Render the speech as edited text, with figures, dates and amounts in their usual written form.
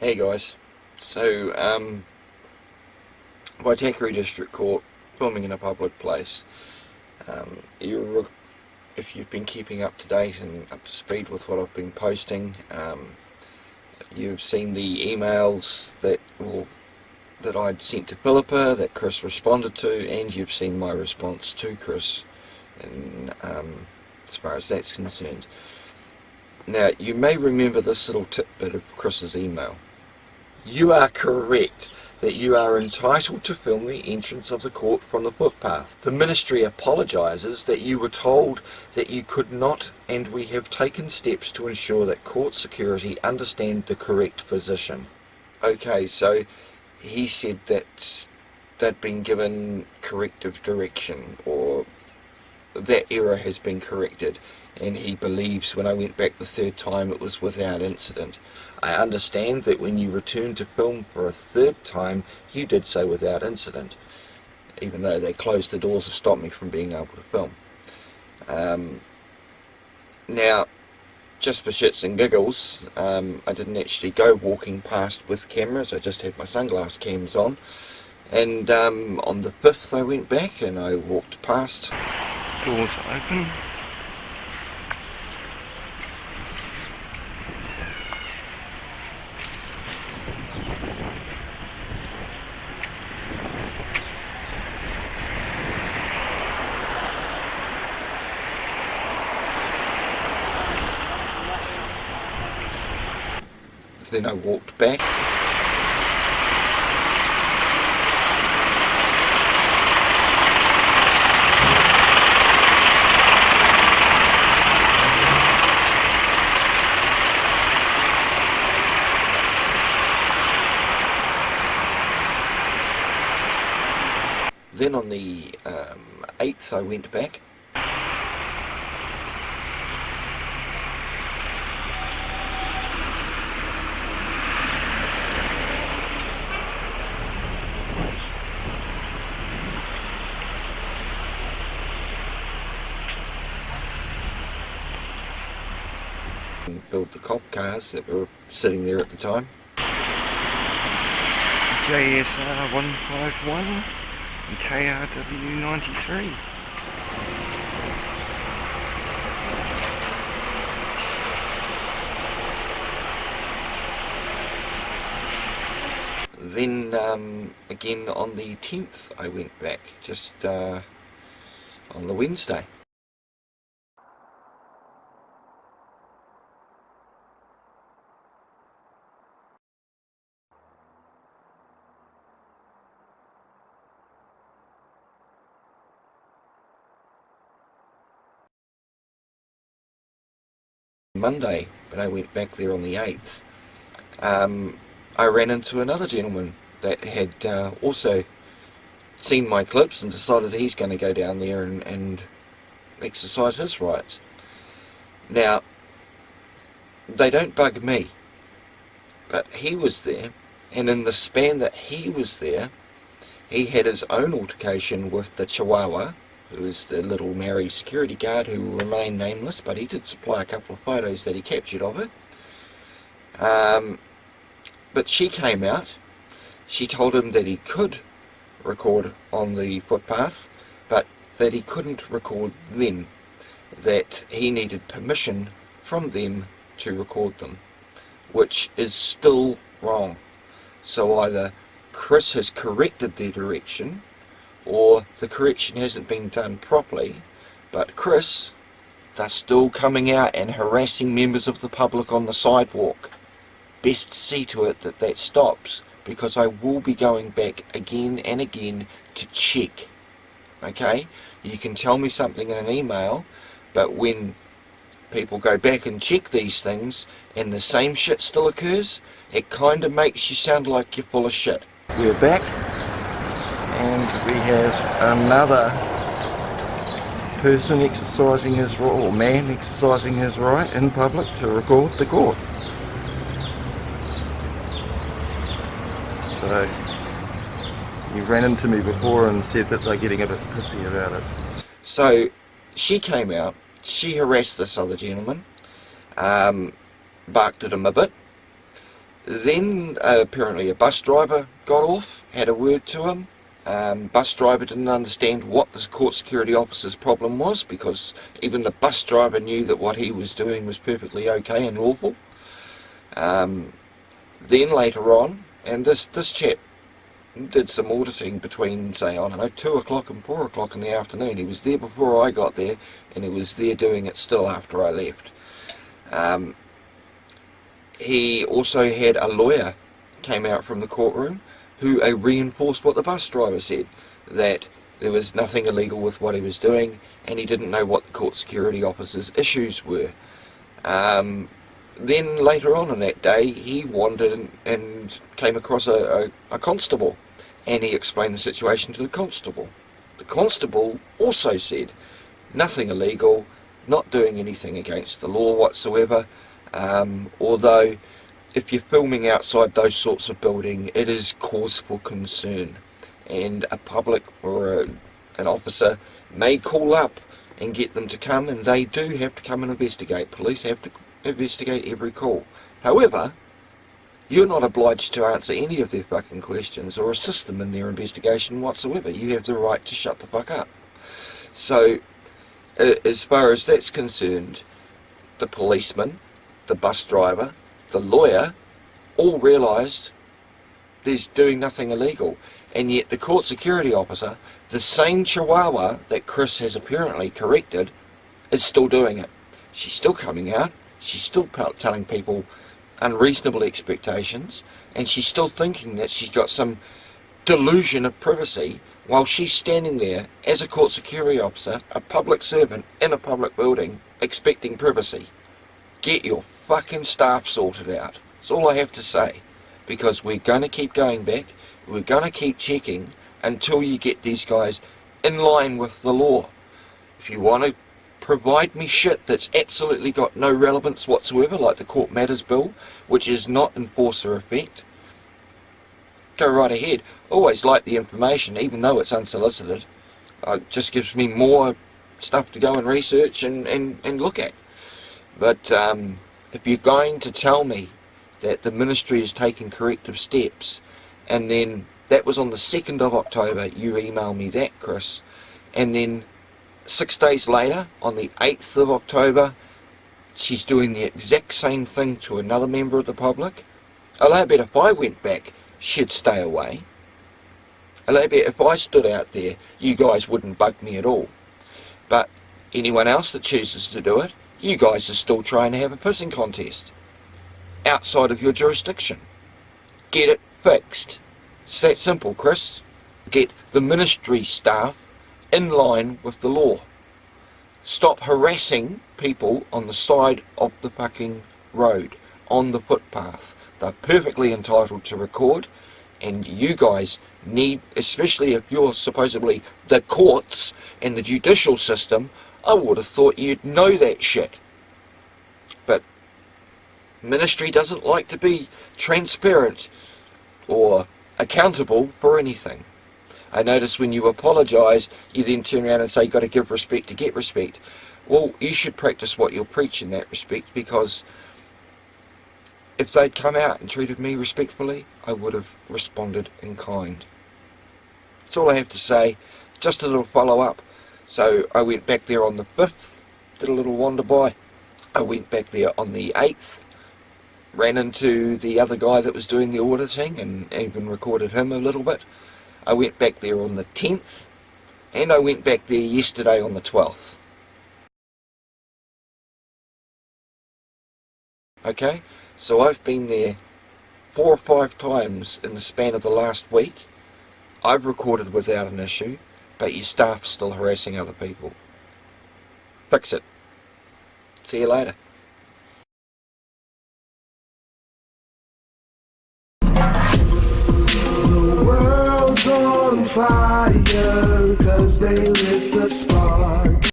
Hey guys, so Waitakere District Court, filming in a public place. If you've been keeping up to date and up to speed with what I've been posting, you've seen the emails that I'd sent to P.I.P.P that Chris responded to, and you've seen my response to Chris, and as far as that's concerned. Now, you may remember this little tidbit of Chris's email. You are correct that you are entitled to film the entrance of the court from the footpath. The Ministry apologises that you were told that you could not, and we have taken steps to ensure that court security understand the correct position. Okay, so he said that they'd been given corrective direction, or that error has been corrected, and he believes when I went back the third time it was without incident. I understand that when you returned to film for a third time you did so without incident, even though they closed the doors to stop me from being able to film. Now, just for shits and giggles, I didn't actually go walking past with cameras, I just had my sunglass cams on, and on the 5th I went back and I walked past. Doors open. Then I walked back. Then on the 8th I went back. And build the cop cars that were sitting there at the time. JSR 151 and KRW 93. Then again on the 10th I went back, just on the Wednesday. Monday, when I went back there on the 8th, I ran into another gentleman that had also seen my clips and decided he's going to go down there and exercise his rights. Now, they don't bug me, but he was there, and in the span that he was there, he had his own altercation with the Chihuahua, who is the little Maori security guard who will remain nameless, but he did supply a couple of photos that he captured of it. But she came out, she told him that he could record on the footpath, but that he couldn't record them, that he needed permission from them to record them, which is still wrong. So either Chris has corrected their direction, or the correction hasn't been done properly, but Chris, they're still coming out and harassing members of the public on the sidewalk. Best see to it that that stops, because I will be going back again and again to check. Okay? You can tell me something in an email, but when people go back and check these things and the same shit still occurs, it kind of makes you sound like you're full of shit. We're back, and we have another person exercising his right, or man exercising his right in public to record the court. So, you ran into me before and said that they're getting a bit pissy about it. So, she came out, she harassed this other gentleman, barked at him a bit, Then apparently a bus driver got off, had a word to him. Bus driver didn't understand what the court security officer's problem was, because even the bus driver knew that what he was doing was perfectly okay and lawful. Then later on, and this chap did some auditing between, say, I don't know, 2 o'clock and 4 o'clock in the afternoon. He was there before I got there, and he was there doing it still after I left. He also had a lawyer came out from the courtroom who reinforced what the bus driver said, that there was nothing illegal with what he was doing, and he didn't know what the court security officer's issues were. Then later on in that day, he wandered and came across a constable, and he explained the situation to the constable. The constable also said nothing illegal, not doing anything against the law whatsoever, although if you're filming outside those sorts of buildings, it is cause for concern, and a public or an officer may call up and get them to come, and they do have to come and investigate. Police have to investigate every call. However, you're not obliged to answer any of their fucking questions or assist them in their investigation whatsoever. You have the right to shut the fuck up. So, as far as that's concerned, the policeman, the bus driver, the lawyer, all realised there's doing nothing illegal. And yet the court security officer, the same chihuahua that Chris has apparently corrected, is still doing it. She's still coming out, she's still telling people unreasonable expectations, and she's still thinking that she's got some delusion of privacy while she's standing there as a court security officer, a public servant in a public building, expecting privacy. Get your fucking staff sorted out. That's all I have to say, because we're going to keep going back, we're going to keep checking until you get these guys in line with the law. If you want to provide me shit that's absolutely got no relevance whatsoever, like the Court Matters Bill, which is not in force or effect, go right ahead. Always like the information, even though it's unsolicited. It just gives me more stuff to go and research and look at. But if you're going to tell me that the ministry is taking corrective steps, and then that was on the 2nd of October, you email me that, Chris, and then 6 days later, on the 8th of October, she's doing the exact same thing to another member of the public. I bet if I went back, she'd stay away. I bet if I stood out there, you guys wouldn't bug me at all. But anyone else that chooses to do it, you guys are still trying to have a pissing contest outside of your jurisdiction. Get it fixed. It's that simple, Chris. Get the ministry staff in line with the law. Stop harassing people on the side of the fucking road, on the footpath. They're perfectly entitled to record, and you guys need, especially if you're supposedly the courts and the judicial system, I would have thought you'd know that shit. But ministry doesn't like to be transparent or accountable for anything. I notice when you apologise, you then turn around and say you've got to give respect to get respect. Well, you should practice what you'll preach in that respect, because if they'd come out and treated me respectfully, I would have responded in kind. That's all I have to say. Just a little follow-up. So I went back there on the 5th, did a little wander by. I went back there on the 8th, ran into the other guy that was doing the auditing and even recorded him a little bit. I went back there on the 10th, and I went back there yesterday on the 12th. Okay, so I've been there 4 or 5 times in the span of the last week. I've recorded without an issue, but your staff's still harassing other people. Fix it. See you later. The world's on fire, 'cause they lit the spark.